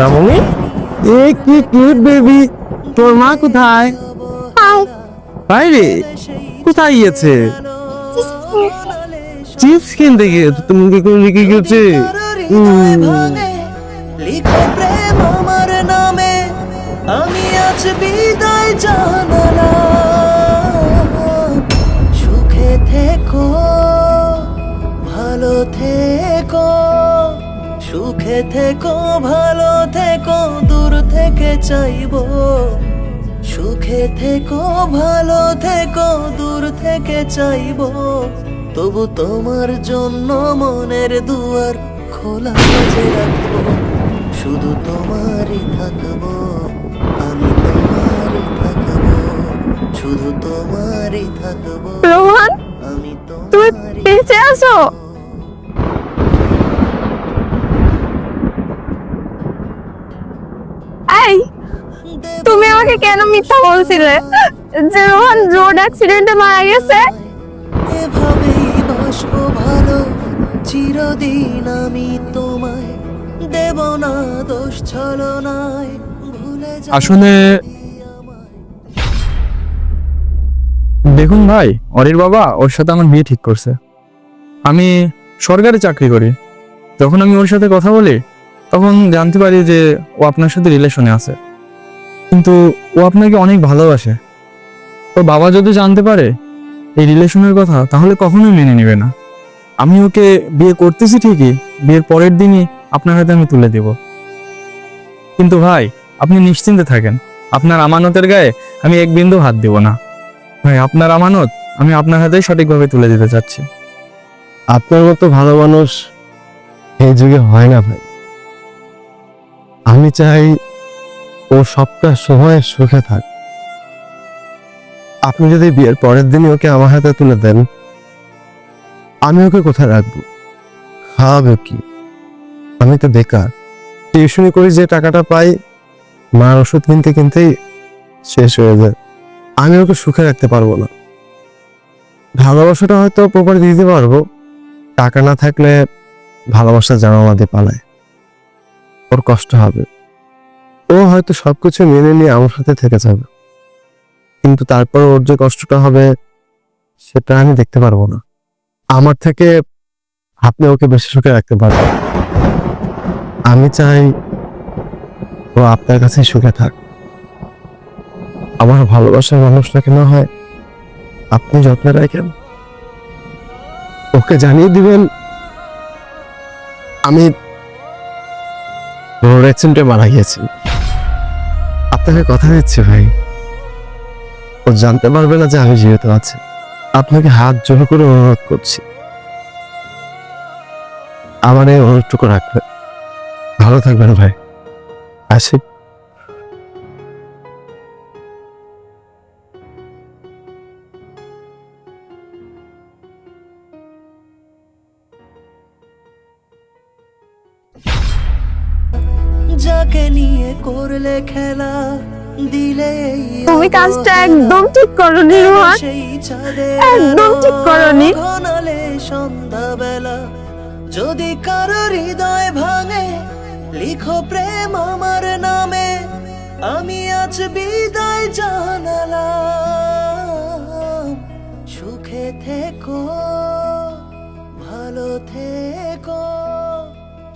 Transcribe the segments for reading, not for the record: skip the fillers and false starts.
মামুনি, এ কি cute baby. তোর মা কোথায়? বাইরে? কোথায় গিয়েছে? চিপস কিনতে গিয়েছে? তুমি কি করে কি গেছে? লিখো প্রেম আমার নামে, আমি আজ বিদায় জানালাম। সুখে থেকো, ভালো থেকো, সুখে থেকো, ভালো থেকো, দূর থেকে চাইবো। সুখে থেকো, ভালো থেকো, দূর থেকে চাইবো। তবু তোমার জন্য মনের দুয়ার খোলা কাজে রাখবো। শুধু তোমারই থাকবো, আমি তোমারই থাকবো। শুধু তোমারই থাকবো, রোহন, আমি তুমি তোমারই বেঁচে আছো? এই, তুমি আমাকে কেন মিথ্যা বলছিলে যে রোহন রোড অ্যাক্সিডেন্টে মারা গেছে? এভাবেই বাসবো ভালো চিরদিন, আমি তোমায় দেব না দোষ ছলনায়। ভুলে যাও আসলে দেখুন ভাই, অরির বাবা ওর সাথে আমার বিয়ে ঠিক করছে। আমি সরকারি চাকরি করি। যখন আমি ওর সাথে কথা বলি তখন জানতে পারি যে ও আপনার সাথে রিলেশনে আছে, কিন্তু ও আপনাকে অনেক ভালোবাসে। ওর বাবা যদি জানতে পারে এই রিলেশনের কথা তাহলে কখনোই মেনে নেবে না। আমি ওকে বিয়ে করতেছি ঠিকই, বিয়ের পরের দিনই আপনার হাতে আমি তুলে দেব। কিন্তু ভাই আপনি নিশ্চিন্তে থাকেন, আপনার আমানতের গায়ে আমি এক বিন্দু হাত দেব না। ভাই আপনার আমানত আমি আপনার হাতেই সঠিকভাবে তুলে দিতে চাচ্ছি। আপনার মতো ভালো মানুষ এই যুগে হয় না ভাই। আমি চাই ও সবটা সময় সুখে থাক। আপনি যদি বিয়ের পরের দিনই ওকে আমার হাতে তুলে দেন, আমি ওকে কোথায় রাখবো? খাওয়াবে কি? আমি তো বেকার। টিউশনি করি, যে টাকাটা পাই মার ওষুধ কিনতে কিনতেই শেষ হয়ে যায়। আমি ওকে সুখে রাখতে পারবো না। ভালোবাসাটা হয়তো প্রপার দিতে পারবো, টাকা না থাকলে ভালোবাসা জানালা দিয়ে পালায়। ওর কষ্ট হবে। ও হয়তো সবকিছু মেনে নিয়ে আমার সাথে থেকে যাবে, কিন্তু তারপর ওর যে কষ্টটা হবে সেটা আমি দেখতে পারবো না। আমার থেকে আপনি ওকে বেশি সুখে রাখতে পারবেন। আমি চাই ও আপনার কাছে সুখে থাক। আমার ভালোবাসার মানুষটাকে না হয় আপনি যত্নে রাখেন। ওকে জানিয়ে দিবেন আমি রোড অ্যাক্সিডেন্টে মারা গিয়েছি। আপনাকে কথা দিচ্ছি ভাই, ও জানতে পারবে না যে আমি জীবিত আছি। আপনাকে হাত জোড় করে অনুরোধ করছি, আমার এই অনুরোধটুকু রাখবেন। ভালো থাকবেন ভাই, আসি। যাকে নিয়ে করলে খেলা, দিলে এই তুমি কাজটা একদম ঠিক করনি রোহন, সেই চাঁদের একদম ঠিক করনি। ঘনালে সন্ধ্যাবেলা যদি কারো হৃদয় ভাঙে, লিখো প্রেম আমার নামে, আমি আজ বিদায় জানালাম। সুখে থেকো, ভালো থেকো,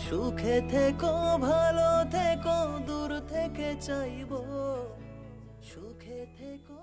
সুখে থেকো, ভালো থেকো, দূর থেকে চাইবো। সুখে থেকো।